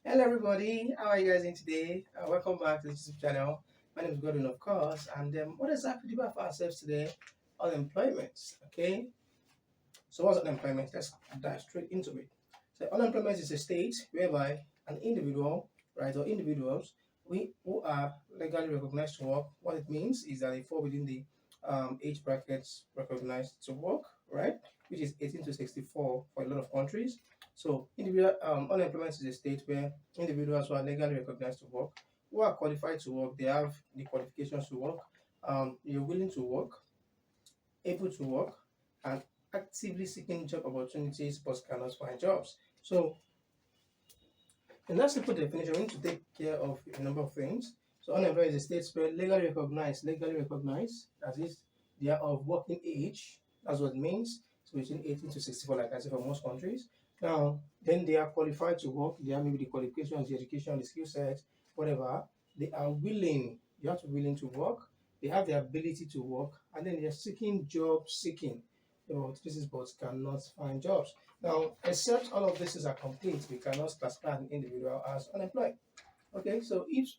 Hello everybody, how are you guys doing today? Welcome back to this YouTube channel. My name is Gordon, of course, and what exactly do we have for ourselves today? Unemployment, okay? So what's unemployment? Let's dive straight into it. So unemployment is a state whereby an individual, right, or individuals who are legally recognized to work. What it means is that they fall within the age brackets recognized to work, right, which is 18 to 64 for a lot of countries. So individual unemployment is a state where individuals who are legally recognized to work, who are qualified to work, they have the qualifications to work, you're willing to work, able to work, and actively seeking job opportunities but cannot find jobs. So, in that simple definition, we need to take care of a number of things. So, unemployed is a state where legally recognized, that is, they are of working age. That's what it means. So, between 18 to 64, like I said, for most countries. Now, then they are qualified to work. They have maybe the qualifications, the education, the skill set, whatever. They are willing. You have to be willing to work. They have the ability to work, and then they are seeking, this is but cannot find jobs. Now, except all of these are complete, we cannot classify an individual as unemployed. Okay, so if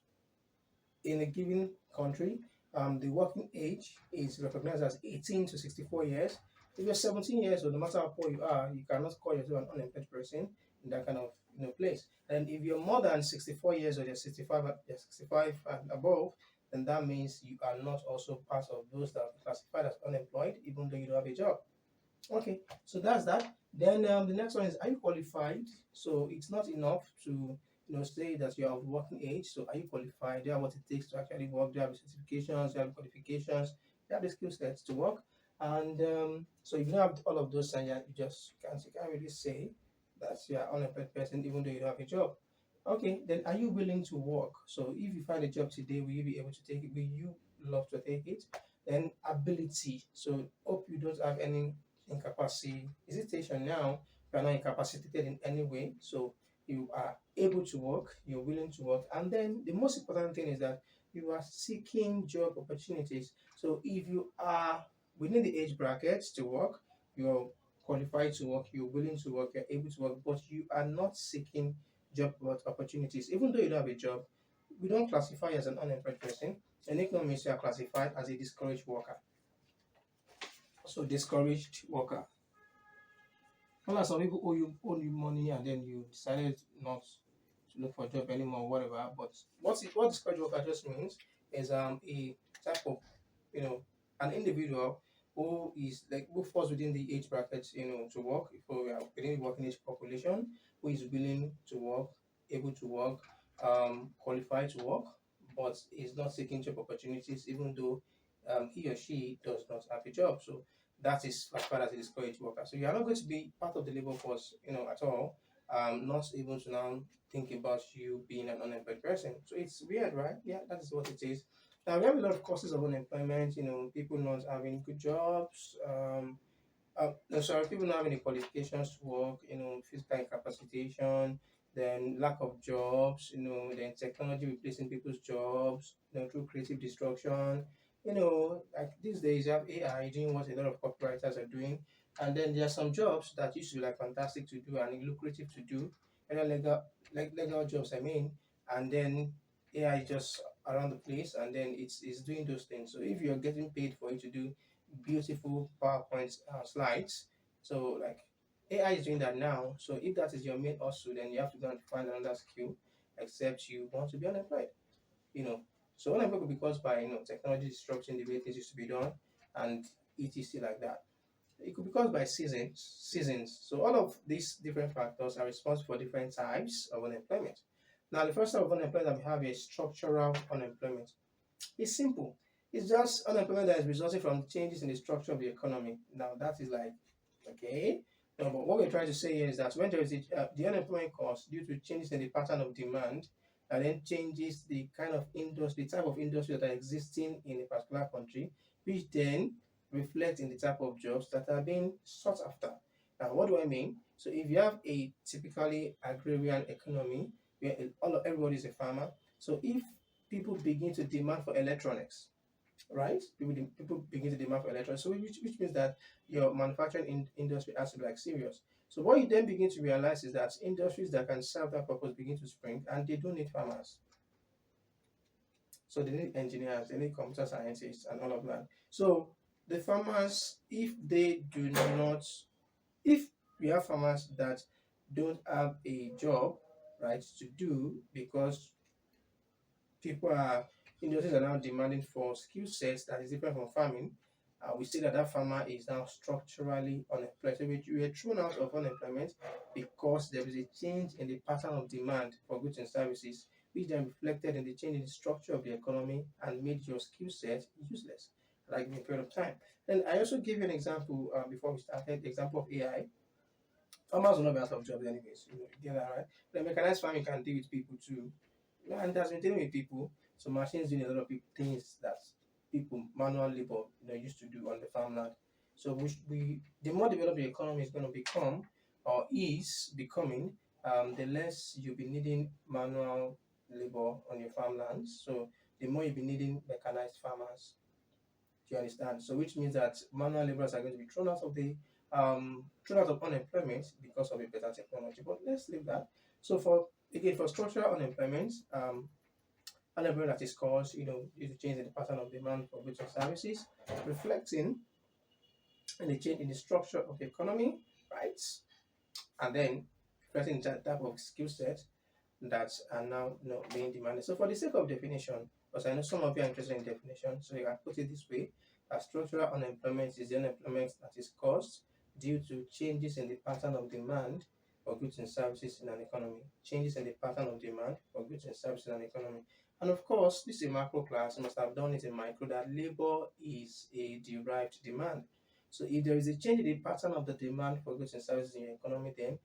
in a given country, the working age is recognized as 18 to 64 years, if you're 17 years old, no matter how poor you are, you cannot call yourself an unemployed person in that kind of place. And if you're more than 64 years old, you're 65 and above, then that means you are not also part of those that are classified as unemployed, even though you don't have a job. Okay, so that's that. Then the next one is, are you qualified? So it's not enough to say that you're of working age. So are you qualified? Do you have what it takes to actually work? Do you have the certifications? Do you have the qualifications? Do you have the skill sets to work? And so if you don't have all of those, then you can't really say that you're an unemployed person, even though you don't have a job. Okay, then are you willing to work? So if you find a job today, will you be able to take it? Will you love to take it? Then ability. So hope you don't have any incapacitation now. You are not incapacitated in any way. So you are able to work, you're willing to work. And then the most important thing is that you are seeking job opportunities. So if you are within the age brackets to work, you're qualified to work, you're willing to work, you're able to work, but you are not seeking job opportunities. Even though you don't have a job, we don't classify you as an unemployed person. And economists are classified as a discouraged worker. So discouraged worker. Well, some people owe you money and then you decided not to look for a job anymore, whatever. But what discouraged worker just means is a type of you know an individual who is like who falls within the age brackets to work, if we are within the working age population, who is willing to work, able to work, qualified to work, but is not seeking job opportunities even though he or she does not have a job. So that is classified as a discouraged worker. So you are not going to be part of the labor force, at all. Not able to now think about you being an unemployed person. So it's weird, right? Yeah, that is what it is. Now we have a lot of causes of unemployment. People not having good jobs. No, sorry, people not having the qualifications to work. Physical incapacitation. Then lack of jobs. Then technology replacing people's jobs. Through creative destruction. Like these days you have AI doing what a lot of copywriters are doing, and then there are some jobs that used to be like fantastic to do and lucrative to do, and legal jobs. I mean, and then AI is just around the place, and then it's doing those things. So if you're getting paid for it to do beautiful PowerPoint slides, so like AI is doing that now. So if that is your main hustle, then you have to go and find another skill, except you want to be unemployed you know. So unemployment could be caused by technology disrupting the way things used to be done and etc like that. It could be caused by seasons. So all of these different factors are responsible for different types of unemployment. Now the first type of unemployment that we have is structural unemployment. It's simple. It's just unemployment that is resulting from changes in the structure of the economy. Now that is like okay. No, but what we're trying to say here is that when there is the unemployment cost due to changes in the pattern of demand, and then changes the kind of industry, the type of industry that are existing in a particular country, which then reflect in the type of jobs that are being sought after. Now, what do I mean? So, if you have a typically agrarian economy where everybody is a farmer, so if people begin to demand for electronics, right? People begin to demand for electronics, so which means that your manufacturing industry has to be like serious. So what you then begin to realize is that industries that can serve that purpose begin to spring, and they don't need farmers. So they need engineers, they need computer scientists, and all of that. So the farmers, if we have farmers that don't have a job, right, to do because people are industries are now demanding for skill sets that is different from farming, we see that that farmer is now structurally unemployed. So we are thrown out of unemployment because there is a change in the pattern of demand for goods and services, which then reflected in the change in the structure of the economy and made your skill set useless, like in a period of time. And I also gave you an example before we started, the example of AI. Farmers will not be out of jobs anyways. You get that right? The mechanized farming can deal with people too. Yeah, and it has been dealing with people. So machines doing a lot of things that people manual labor used to do on the farmland. So the more developed the economy is going to become or is becoming, the less you'll be needing manual labor on your farmlands. So the more you'll be needing mechanized farmers. Do you understand? So which means that manual laborers are going to be thrown out of unemployment because of a better technology. But let's leave that. So for structural unemployment, unemployment that is caused, due to change in the pattern of demand for goods and services, reflecting in the change in the structure of the economy, right? And then reflecting that type of skill set that are now being demanded. So for the sake of definition, because I know some of you are interested in definition, so you can put it this way: structural unemployment is the unemployment that is caused due to changes in the pattern of demand for goods and services in an economy. Changes in the pattern of demand for goods and services in an economy. And of course, this is a macro class. You must have done it in micro that labor is a derived demand. So if there is a change in the pattern of the demand for goods and services in your economy, then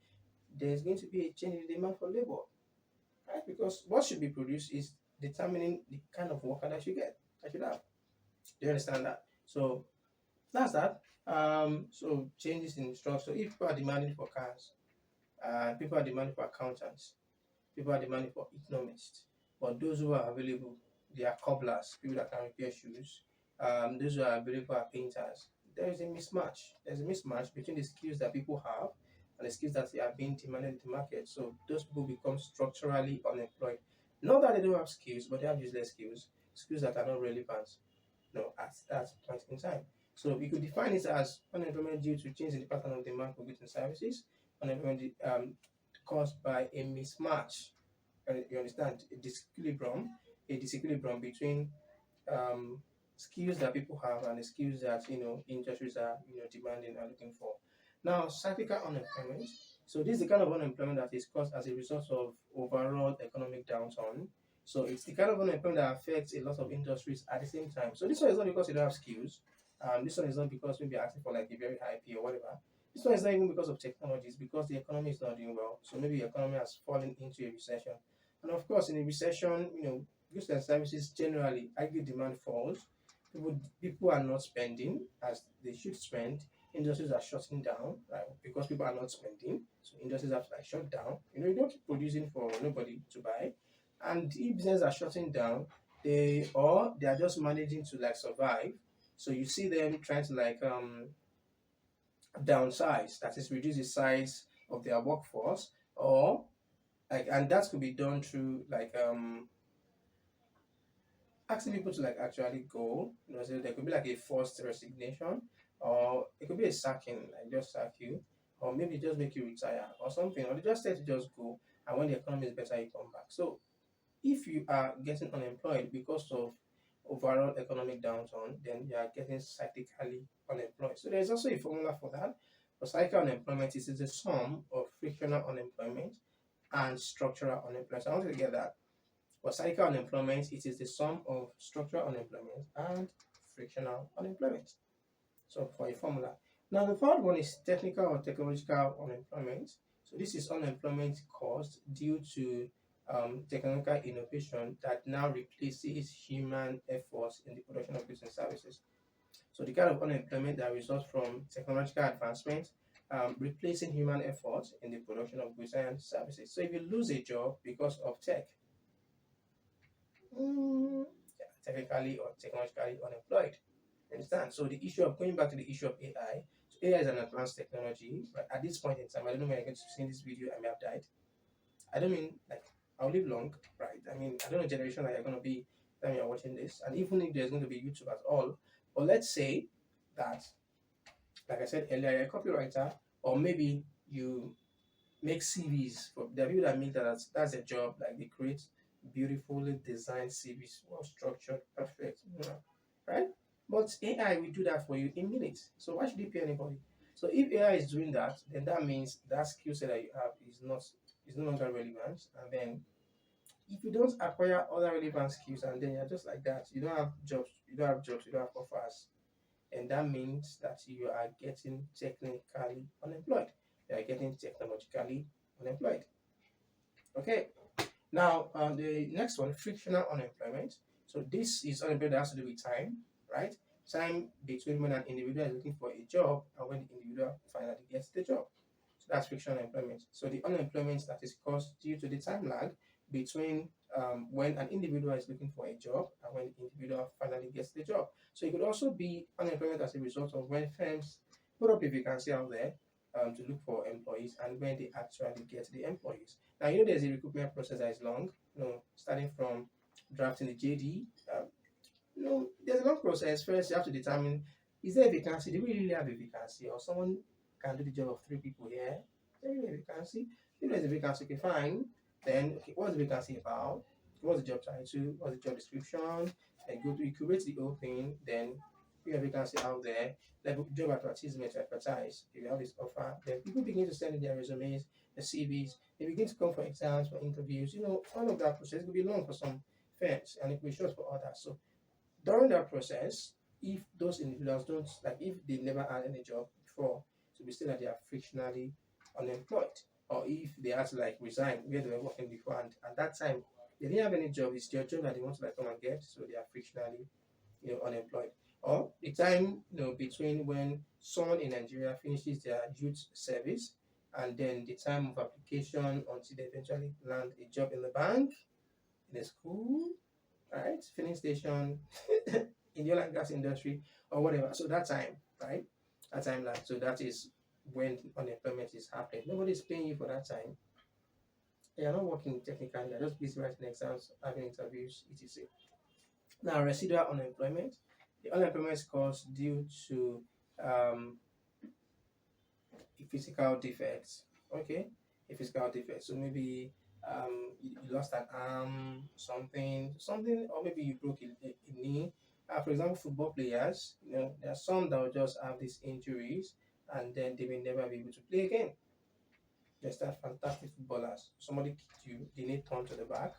there's going to be a change in the demand for labor, right? Because what should be produced is determining the kind of worker that you get, that you have. Do you understand that? So that's that. So changes in structure. If people are demanding for cars, people are demanding for accountants, people are demanding for economists, but those who are available, they are cobblers, people that can repair shoes. Those who are available are painters. There is a mismatch. There's a mismatch between the skills that people have and the skills that they are being demanded in the market. So those people become structurally unemployed. Not that they don't have skills, but they have useless skills, skills that are not relevant, at that point in time. So we could define it as unemployment due to change in the pattern of demand for goods and services, unemployment caused by a mismatch. You understand, a disequilibrium between um, skills that people have and the skills that industries are demanding and looking for. Now, cyclical unemployment. So this is the kind of unemployment that is caused as a result of overall economic downturn. So it's the kind of unemployment that affects a lot of industries at the same time. So this one is not because you don't have skills. This one is not because maybe you're asking for like a very high pay or whatever. This one is not even because of technology. It's because the economy is not doing well. So maybe the economy has fallen into a recession. And of course, in a recession, goods and services generally, aggregate demand falls. People are not spending as they should spend. Industries are shutting down, right? Because people are not spending. So industries have to like shut down. You don't keep producing for nobody to buy. And if businesses are shutting down, they are just managing to like survive. So you see them trying to like downsize, that is reduce the size of their workforce, or like, and that could be done through like asking people to like actually go. So there could be like a forced resignation, or it could be a sacking, like just sack you, or maybe just make you retire or something, or they just say to just go, and when the economy is better, you come back. So if you are getting unemployed because of overall economic downturn, then you are getting cyclically unemployed. So there's also a formula for that. For cyclical unemployment, it is the sum of frictional unemployment and structural unemployment. So I want you to get that. For cyclical unemployment, it is the sum of structural unemployment and frictional unemployment. So for a formula. Now the third one is technical or technological unemployment. So this is unemployment caused due to technological innovation that now replaces human efforts in the production of goods and services. So the kind of unemployment that results from technological advancement replacing human effort in the production of goods and services. So if you lose a job because of tech, technically or technologically unemployed. Understand? So the issue of going back to the issue of AI. AI is an advanced technology, but at this point in time, I don't know when you're going to see this video, I may have died. I don't mean like I'll live long, right? I mean, I don't know generation that you're going to be when you're watching this, and even if there's going to be YouTube at all, but let's say that, like I said earlier, you're a copywriter, or maybe you make CVs. For there are people that make that that's a job, like they create beautifully designed CVs, well structured, perfect, right? But AI will do that for you in minutes. So why should you pay anybody? So if AI is doing that, then that means that skill set that you have is no longer relevant. And then if you don't acquire other relevant skills and then you're just like that, you don't have offers, and that means that you are getting technically unemployed. You are getting technologically unemployed. Okay. Now, the next one, frictional unemployment. So this is unemployment that has to do with time, right? Time between when an individual is looking for a job and when the individual finally gets the job. So that's frictional unemployment. So the unemployment that is caused due to the time lag between when an individual is looking for a job and when the individual finally gets the job. So it could also be unemployment as a result of when firms put up a vacancy out there to look for employees and when they actually get the employees. Now, there's a recruitment process that is long, starting from drafting the JD. There's a long process. First, you have to determine, is there a vacancy? Do we really have a vacancy? Or someone can do the job of three people here? Is there really a vacancy? If there's a vacancy, okay, fine. Then, okay, what's the vacancy about? What's the job title? What's the job description? And go to, you create the whole thing. Then, you have a vacancy out there. Like job advertisement to advertise. If you have this offer, then people begin to send in their resumes, their CVs. They begin to come for exams, for interviews. All of that process will be long for some firms and it will be short for others. So during that process, if those individuals don't, like if they never had any job before, so we say that they are frictionally unemployed, or if they had to like resign where they were working before, and at that time they didn't have any job, it's their job that they want to like come and get, so they are frictionally unemployed. Or the time between when someone in Nigeria finishes their youth service and then the time of application until they eventually land a job in the bank, in a school, right? Filling station, in the oil and gas industry, or whatever. So that time, right? That time, like, so that is when unemployment is happening. Nobody's paying you for that time. You're not working technically, you're just busy writing exams, having interviews, etc. Now, residual unemployment. The unemployment is caused due to um, a physical defect. Okay, a physical defect. So maybe you lost an arm, something, or maybe you broke a knee. For example, football players, there are some that will just have these injuries and then they will never be able to play again. There's that fantastic footballers. Somebody kicked you, the knee turned to the back,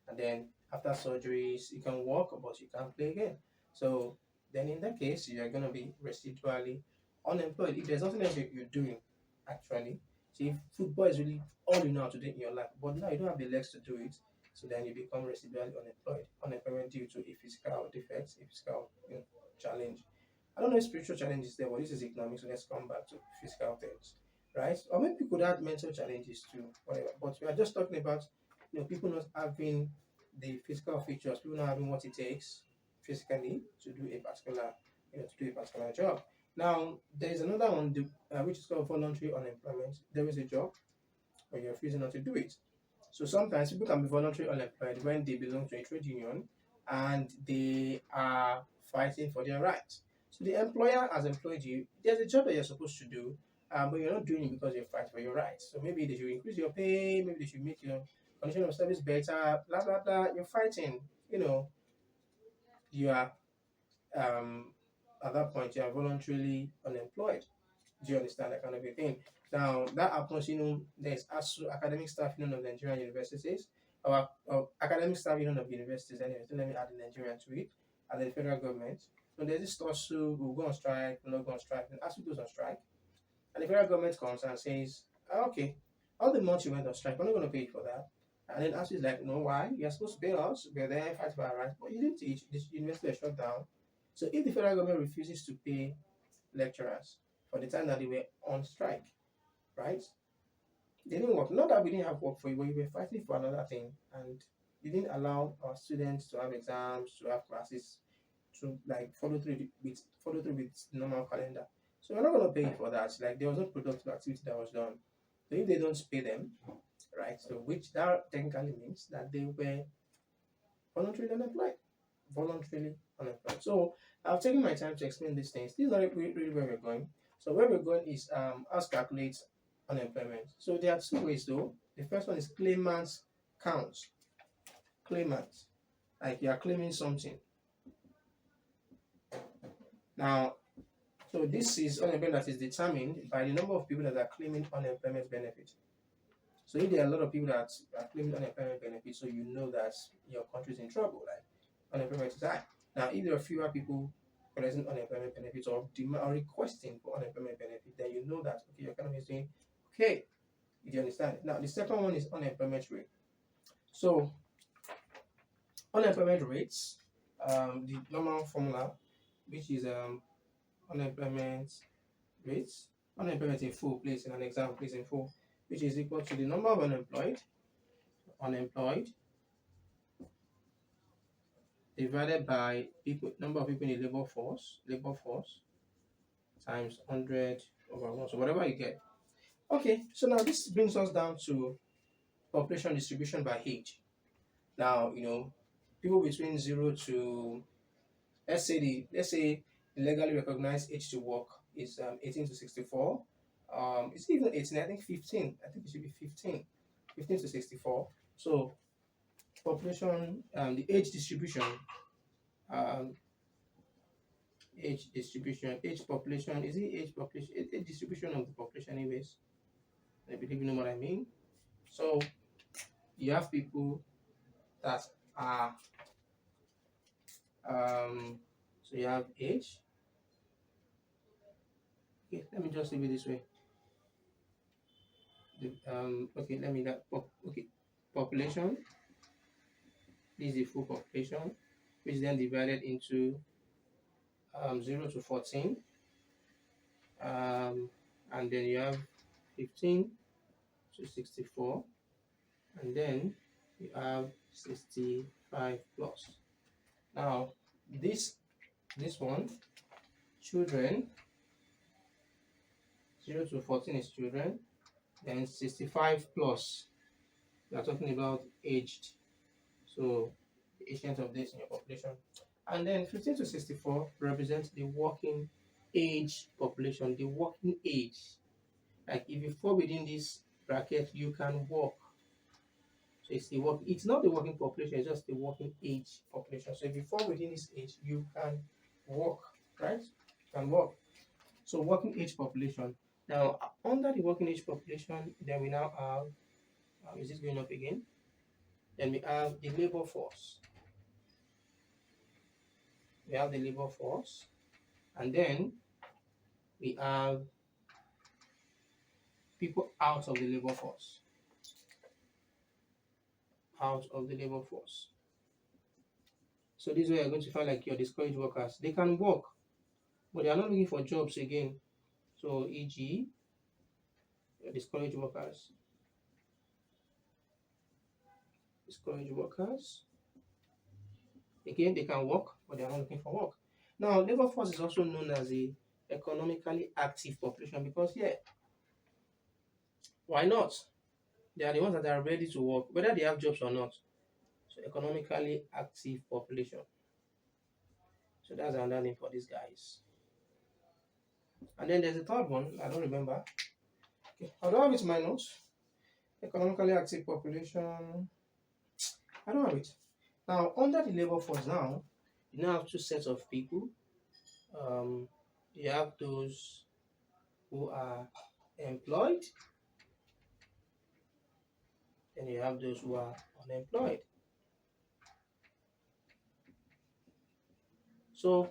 and then after surgeries, you can walk, but you can't play again. So then in that case, you are going to be residually unemployed. If there's nothing else you're doing, actually, so if football is really all you know how to do in your life, but now you don't have the legs to do it, so then you become residually unemployed. Unemployment due to a physical defect, a physical challenge. I don't know if spiritual challenge is there, but this is economics, so let's come back to physical things, right? Or maybe people could have mental challenges too, whatever. But we are just talking about people not having the physical features, people not having what it takes physically to do a particular job. Now there is another one which is called voluntary unemployment. There is a job but you're refusing not to do it. So sometimes people can be voluntarily unemployed when they belong to a trade union and they are fighting for their rights. So the employer has employed you. There's a job that you're supposed to do, but you're not doing it because you're fighting for your rights. So maybe they should increase your pay, maybe they should make your condition of service better, blah blah blah. You're fighting. You are at that point you are voluntarily unemployed. Do you understand that kind of a thing? Now that happens, there's also academic staff union of Nigerian universities, or academic staff union of universities. Anyway, so let me add the Nigerian to it, and the federal government. So there's this lawsuit, we'll go on strike, we'll not go on strike. And ASU goes on strike, and the federal government comes and says, okay, all the months you went on strike, we're not going to pay you for that. And then ASU is like, no, why? You're supposed to pay us. We're there, fight for our rights, but you didn't teach. This university is shut down. So if the federal government refuses to pay lecturers for the time that they were on strike, right? They didn't work. Not that we didn't have work for you, but you were fighting for another thing, and you didn't allow our students to have exams, to have classes, to like follow through with normal calendar. So we're not going to pay for that. Like there was no productive activity that was done. So if they don't pay them, right? So which that technically means that they were voluntarily unemployed. Voluntarily unemployed. So I've taken my time to explain these things. This is not really where we're going. So where we're going is us calculate unemployment. So there are two ways though. The first one is claimants count. Claimants. Like you are claiming something. Now, so this is unemployment that is determined by the number of people that are claiming unemployment benefit. So if there are a lot of people that are claiming unemployment benefit, so you know that your country is in trouble, like unemployment is high. Now, if there are fewer people collecting unemployment benefits or requesting for unemployment benefit, then you know that okay, your economy is doing okay. If you understand. Now, the second one is unemployment rate. So unemployment rates, the normal formula, which is unemployment rates, unemployment in full, please, in an example, please, in full, which is equal to the number of unemployed divided by number of people in the labor force times 100 over 1. So whatever you get. Okay, so now this brings us down to population distribution by age. Now, people between 0 to let's say the legally recognized age to work is 18 to 64. It's even 18, I think 15. I think it should be 15 to 64. So population, the age distribution, um, age population, is it age distribution of the population anyways? I believe you know what I mean. So you have people that are, so you have age. Okay, let me just leave it this way. Okay, let me that. Okay, population. This is the full population, which is then divided into 0 to 14, and then you have 15 to 64, and then you have 65 plus. Now, this one, children, 0 to 14 is children, then 65 plus, we are talking about aged. So the ancient of this in your population. And then 15 to 64 represents the working age population, the working age. Like if you fall within this bracket, you can work. So it's not the working population, it's just the working age population. So if you fall within this age, you can work, right? You can work. So working age population. Now under the working age population, then we now have, is this going up again? Then we have the labor force. We have the labor force, and then we have people out of the labor force. Out of the labor force. So this way you're going to find like your discouraged workers. They can work, but they are not looking for jobs again. So e.g., your discouraged workers. Discouraged workers. Again, they can work, but they are not looking for work. Now, labor force is also known as the economically active population because, yeah, why not? They are the ones that are ready to work, whether they have jobs or not. So, economically active population. So, that's another name for these guys. And then there's a third one, I don't remember. Okay, I don't have it in my notes. Economically active population. I don't have it. Now, under the labor force now, you now have two sets of people. You have those who are employed, and you have those who are unemployed. So,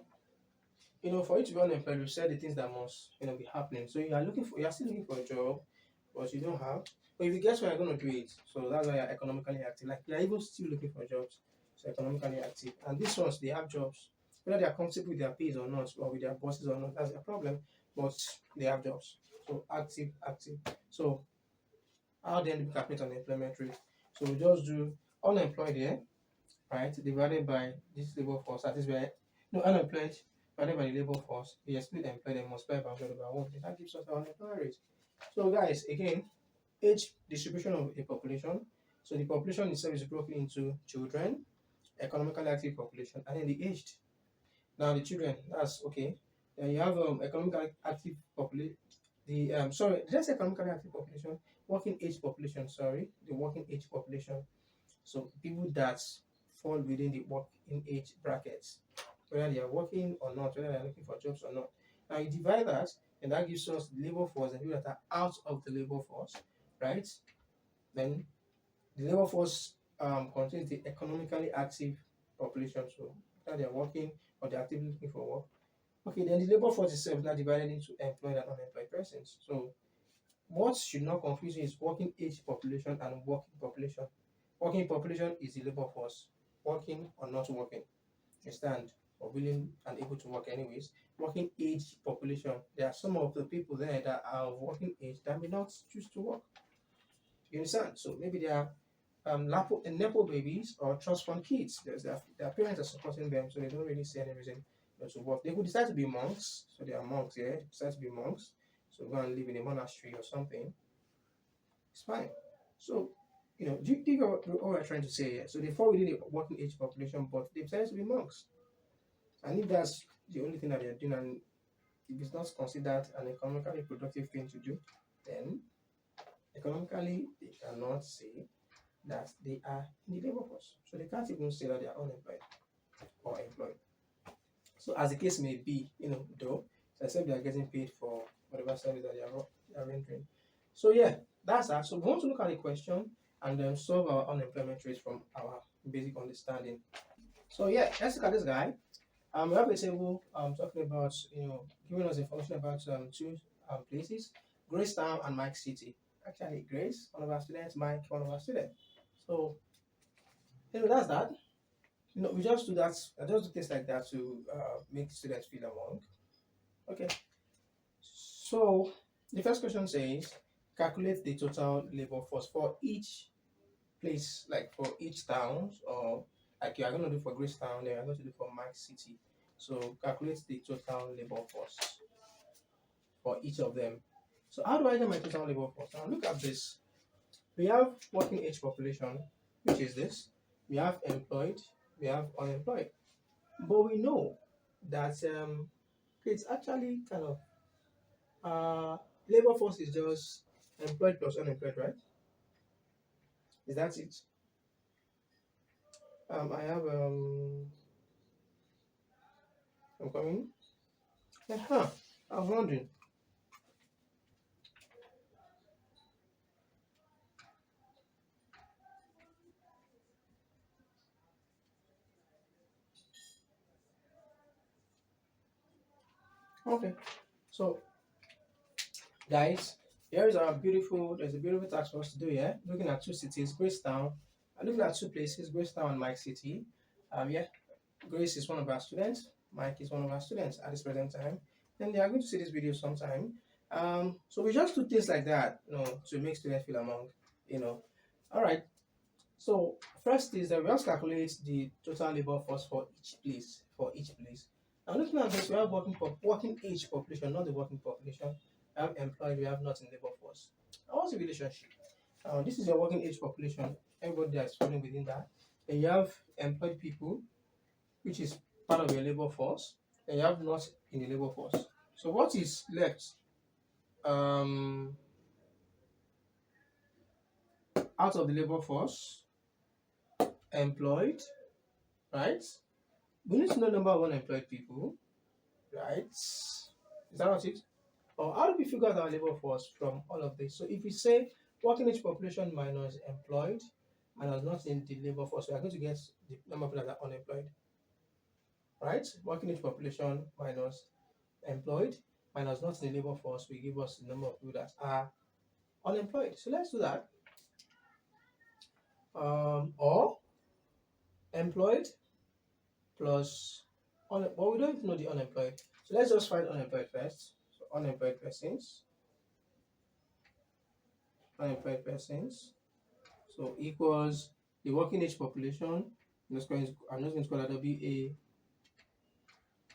for you to be unemployed, we said the things that must, be happening. So you are still looking for a job, but you don't have. But if you guess where you're going to do it, so that's why you're economically active. Like you're even still looking for jobs, so economically active. And these ones, they have jobs, whether they are comfortable with their pays or not, or with their bosses or not, that's their problem. But they have jobs, so active. So how then do we calculate unemployment rate? So we just do unemployed here, right, divided by this labor force. That is where unemployed divided by the labor force, we exclude employed and multiply by 100 over 1. That gives us our unemployment rate. So guys, again, age distribution of a population. So the population itself is broken into children, economically active population, and then the aged. Now the children, that's okay. Then you have economically active population. The sorry, did I say economically active population? Working age population. Sorry, the working age population. So people that fall within the working age brackets, whether they are working or not, whether they are looking for jobs or not. Now you divide that, and that gives us the labor force and people that are out of the labor force, right? Then the labor force contains the economically active population, so whether they are working or they are actively looking for work. Okay, then the labor force itself is now divided into employed and unemployed persons. So what should not confuse you is working age population and working population. Working population is the labor force, working or not working, you stand or willing and able to work anyways. Working age population, there are some of the people there that are of working age that may not choose to work. You understand? So maybe they are nepo babies or trust fund kids. Their parents are supporting them, so they don't really see any reason to work. They could decide to be monks, so they are monks, yeah. Decide to be monks, so go and live in a monastery or something. It's fine. So, do you think what we're trying to say here? So they fall within the working age population, but they decide to be monks. And if that's the only thing that they're doing, and if it's not considered an economically productive thing to do, then economically they cannot say that they are in the labor force. So they can't even say that they are unemployed or employed. So as the case may be, though, so except they are getting paid for whatever service that they are rendering. So yeah, that's that. So we want to look at the question and then solve our unemployment rate from our basic understanding. So yeah, let's look at this guy. We have a table talking about, giving us information about two places, Gracetown and Mike City. Actually, Grace, one of our students, Mike, one of our students. So, that's that. We just do that, just do things like that to make students feel among. Okay. So, the first question says, calculate the total labor force for each place, like for each town, or like you are going to do for Gracetown, then you are going to do for Mike City. So calculate the total labor force for each of them. So how do I get my total labor force? Now look at this. We have working age population, which is this. We have employed, we have unemployed. But we know that it's actually kind of labor force is just employed plus unemployed, right? Is that it? I have I'm coming. I was wondering. Okay, so guys, there's a beautiful task for us to do here. Looking at two cities, Gracetown. I'm looking at two places, Gracetown and Mike City. Yeah, Grace is one of our students. Mike is one of our students at this present time. Then they are going to see this video sometime. So we just do things like that, to make students feel among, All right. So first is that we just calculate the total labor force for each place. Now looking at this, we have working age population, not the working population. We have employed, we have not in labor force. Now what's the relationship? This is your working age population. Everybody that is falling within that. Then you have employed people, which is part of your labor force. Then you have not in the labor force. So what is left? Out of the labor force, employed, right? We need to know number of unemployed people, right? Is that not it? Or how do we figure out our labor force from all of this? So if we say working age population minus employed minus not in the labor force, we are going to get the number of people that are unemployed, right? Working age population minus employed minus not in the labor force will give us the number of people that are unemployed. So let's do that. Or employed plus well, we don't even know the unemployed. So let's just find unemployed first. So unemployed persons. So equals the working age population. I'm just going to call that WA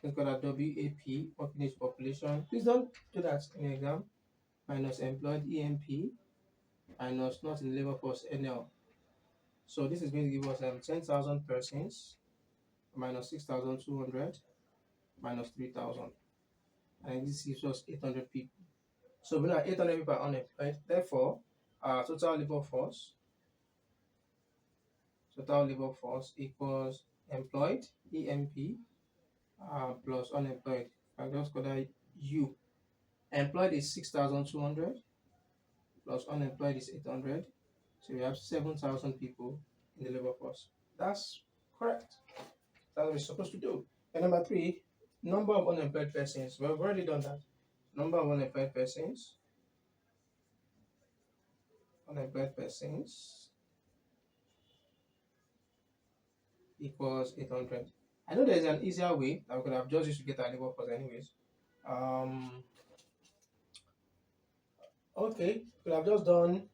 Let's call that WAP, working age population. Please don't do that in the exam. Minus employed EMP minus not in the labor force NL. So this is going to give us 10,000 persons minus 6,200 minus 3,000. And this gives us 800 people. So we know 800 people are unemployed. Therefore, our total labor force equals employed EMP plus unemployed. I just call that U. Employed is 6,200 plus unemployed is 800. So we have 7,000 people in the labor force. That's correct. That's what we're supposed to do. And number 3, number of unemployed persons. We've already done that. Number of unemployed persons equals 800. I know there's an easier way that we could have just used to get our labor force anyways. Okay, we could have just done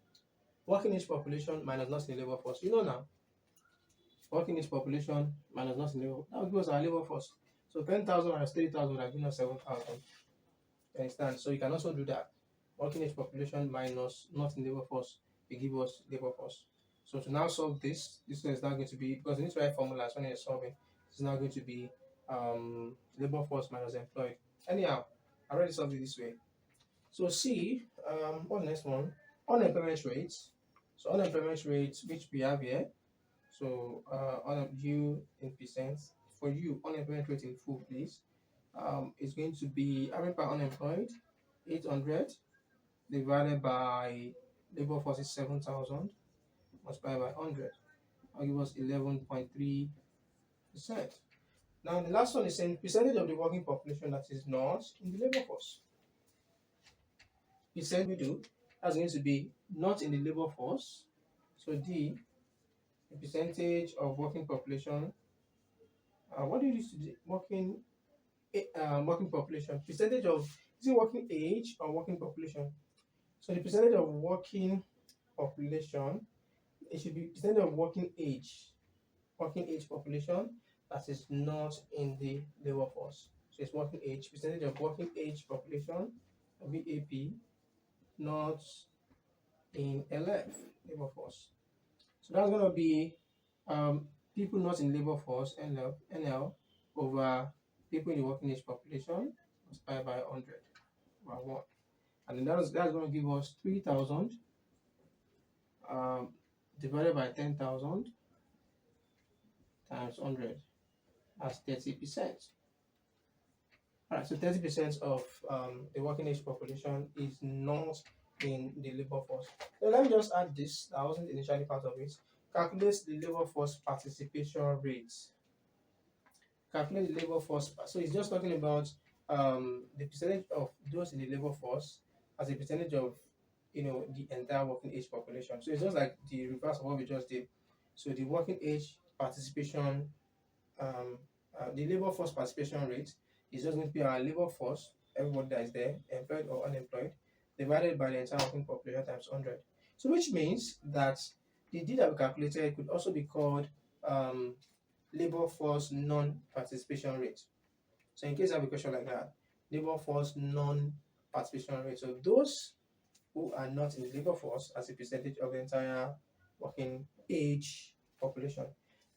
working age population minus not in labor force. You know now, working age population minus not in labor, that would give us our labor force. So 10,000 minus 3,000 would have given us 7,000. You understand? So you can also do that. Working age population minus not in labor force will give us labor force. So to now solve this is now going to be, because you need to write formulas when you're solving, it's now going to be labor force minus employed. Anyhow, I already solved it this way. So C, what's the next one? Unemployment rates. So unemployment rates, which we have here. So U in percent. For you, unemployment rate in full, please. Is going to be average per unemployed, 800 divided by labor force is 7,000 multiplied by 100. I'll give us 11.3%. Now the last one is saying percentage of the working population that is not in the labor force. Percent we do, that's going to be not in the labor force. So D, the percentage of working population. What do you use to do? Working population. Percentage of, is it working age or working population? So the percentage of working population, it should be percentage of working age population that is not in the labor force. So it's working age, percentage of working age population, WAP, not in LF, labor force. So that's going to be people not in labor force, NL, over people in the working age population, multiplied by 100 by 1. And then that's going to give us 3,000 divided by 10,000 times 100. That's 30%. Alright, so 30% of the working age population is not in the labor force. So let me just add this, that wasn't initially part of it. Calculate the labor force participation rate. Calculate the labor force. So it's just talking about the percentage of those in the labor force as a percentage of the entire working age population. So it's just like the reverse of what we just did. So the working age participation, the labor force participation rate is just going to be our labor force, everybody that is there, employed or unemployed, divided by the entire working population times 100. So which means that the D that we calculated could also be called labor force non-participation rate. So in case you have a question like that, labor force non-participation rate. So those who are not in the labor force as a percentage of the entire working age population.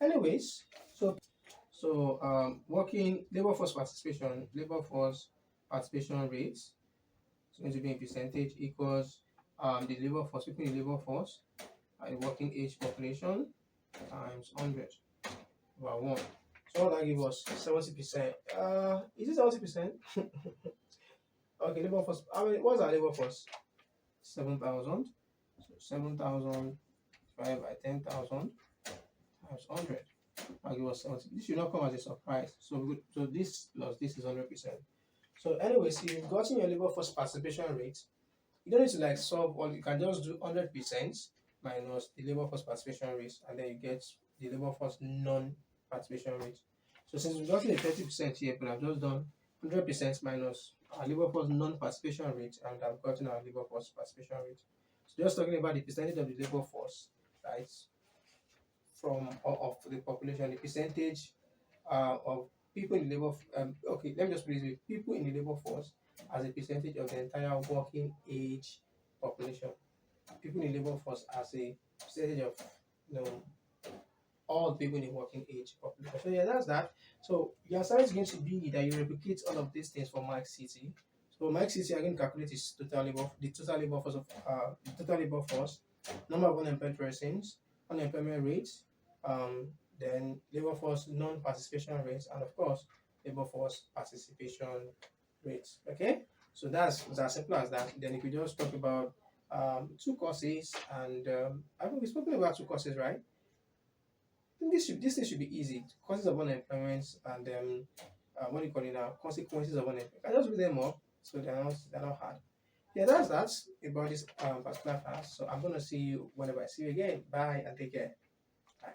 Anyways, so working labor force participation rate is going to be in percentage equals the labor force, people in the labor force, the working age population times 100 over 1. So that gives us 70%. Is it 70%? Okay, labor force. What's our labor force? 7,000. So 7,000 divided by 10,000 times 100. I'll give us 70. This should not come as a surprise. So this plus this is 100%. So anyways, if you've gotten your labor force participation rate, you don't need to like solve all. You can just do 100% minus the labor force participation rate, and then you get the labor force non-participation rate. So since we've gotten a 30% here, but I've just done 100% minus our labor force non-participation rate, and I've gotten our labor force participation rate. So just talking about the percentage of the labor force, right, of the population, the percentage of people in the labor okay, let me just put it this way. People in the labor force as a percentage of the entire working age population. People in the labor force as a percentage of, you know, all people in the working age population. So yeah, that's that. So your assignment is going to be that you replicate all of these things for Mike City. So Mike City, I'm going to calculate the total labor force of the total labor force, number of unemployed persons, unemployment rates, then labor force non-participation rates, and of course labor force participation rates. Okay, so that's as simple as that. Then if we just talk about two courses, and I think we've spoken about two courses, right? This thing should be easy. Causes of unemployment and what do you call it now? Consequences of unemployment. I just read them up so they're not hard. Yeah, that's that about this particular class. So I'm gonna see you whenever I see you again. Bye and take care. Bye.